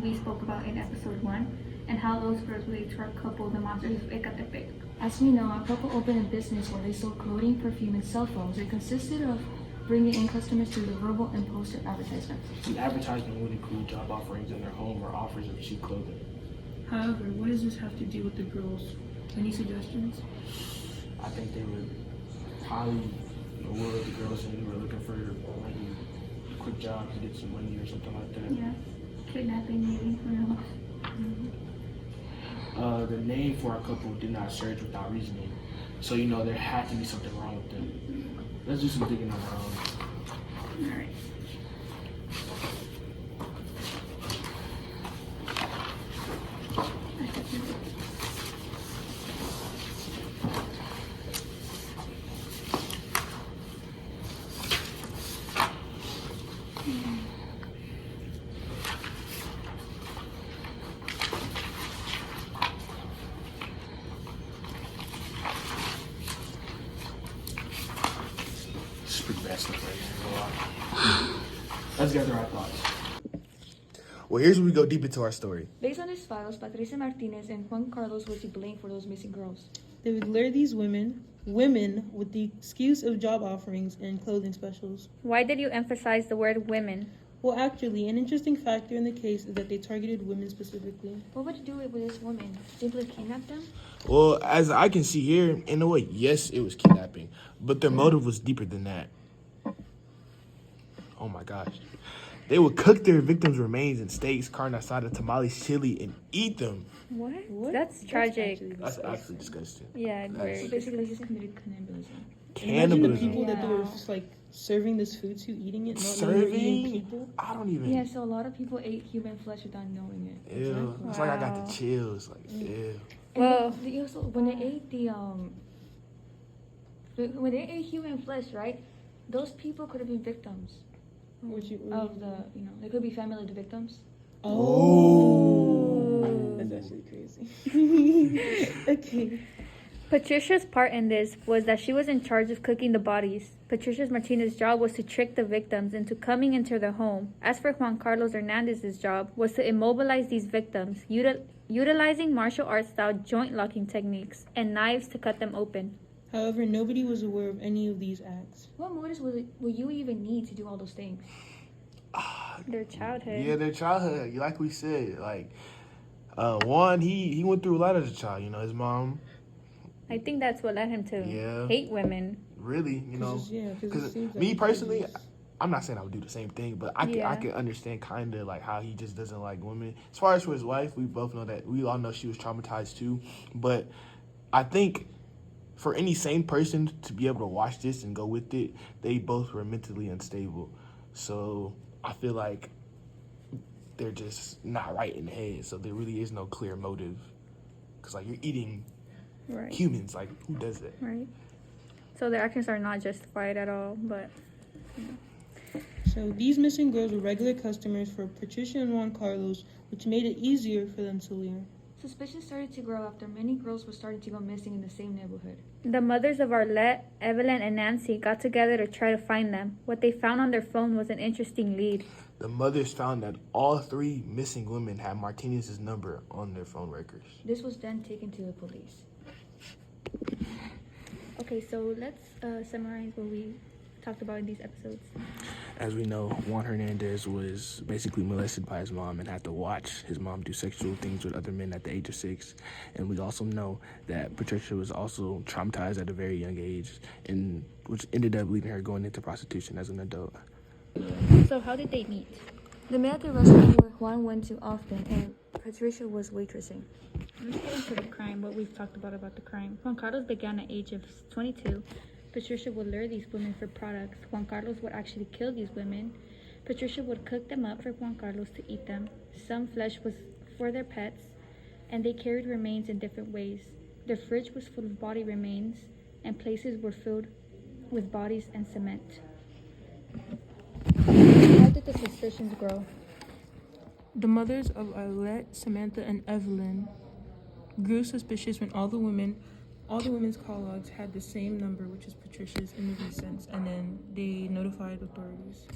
we spoke about in episode 1, and how those girls relate to our couple, the monsters of Ecatepec. As we know, our couple opened a business where they sold clothing, perfume, and cell phones. It consisted of bringing in customers through the verbal and poster advertisements. The advertisement would include job offerings in their home or offers of cheap clothing. However, what does this have to do with the girls? Any suggestions? I think they would probably lure the girls in who were looking for maybe a quick job to get some money or something like that. Yeah, kidnapping maybe, who knows. The name for our couple did not search without reasoning, so there had to be something wrong with them. Let's do some digging on our own. Alright. This is pretty bad stuff right here. Let's gather our thoughts. Well, here's where we go deep into our story. Based on these files, Patricia Martinez and Juan Carlos were to blame for those missing girls. They would lure these women with the excuse of job offerings and clothing specials. Why did you emphasize the word women? Well, actually, an interesting factor in the case is that they targeted women specifically. What would you do with this woman? Simply kidnap them? Well, as I can see here, in a way, yes, it was kidnapping, but their motive was deeper than that. Oh my gosh. They would cook their victims' remains in steaks, carne asada, tamales, chili, and eat them. What? That's tragic. That's actually disgusting. Yeah, very. Basically, they just committed cannibalism. Imagine the Cannibalism. people that they were just serving this food to, eating it, not knowing they were eating Serving? people. I don't even. Yeah, so a lot of people ate human flesh without knowing it. Ew. It's like I got Wow. the chills. Like, ew. And Well- they also, when they ate when they ate human flesh, right? Those people could have been victims of they could be family of the victims. Oh. That's actually crazy. Okay. Patricia's part in this was that she was in charge of cooking the bodies. Patricia Martinez's job was to trick the victims into coming into their home. As for Juan Carlos Hernandez's job was to immobilize these victims, utilizing martial arts style joint locking techniques and knives to cut them open. However, nobody was aware of any of these acts. What motives will you even need to do all those things? Their childhood. Yeah, their childhood. Like we said, Juan, he went through a lot as a child. His mom, I think that's what led him to Yeah. hate women. really, Because Because me personally, I'm not saying I would do the same thing, but I can understand kind of like how he just doesn't like women. As far as for his wife, we both know that we all know she was traumatized too. But I think for any sane person to be able to watch this and go with it, they both were mentally unstable. So I feel like they're just not right in the head. So there really is no clear motive. Because you're eating Right. humans. Who does that? Right. So their actions are not justified at all, but So these missing girls were regular customers for Patricia and Juan Carlos, which made it easier for them to lure. Suspicion started to grow after many girls were starting to go missing in the same neighborhood. the mothers of Arlette, Evelyn, and Nancy got together to try to find them. What they found on their phone was an interesting lead. The mothers found that all three missing women had Martinez's number on their phone records. This was then taken to the police. Okay, so let's summarize what we talked about in these episodes. As we know, Juan Hernandez was basically molested by his mom and had to watch his mom do sexual things with other men at the age of 6. And we also know that Patricia was also traumatized at a very young age, and which ended up leading her going into prostitution as an adult. So how did they meet? They met at the restaurant where Juan went to often, and Patricia was waitressing. Let's get into the crime, what we've talked about the crime. Juan Carlos began at age of 22. Patricia would lure these women for products. Juan Carlos would actually kill these women. Patricia would cook them up for Juan Carlos to eat them. Some flesh was for their pets, and they carried remains in different ways. Their fridge was full of body remains, and places were filled with bodies and cement. How did the suspicions grow? The mothers of Arlette, Samantha, and Evelyn grew suspicious when all the women's call logs had the same number, which is Patricia's, in the recents, and then they notified authorities.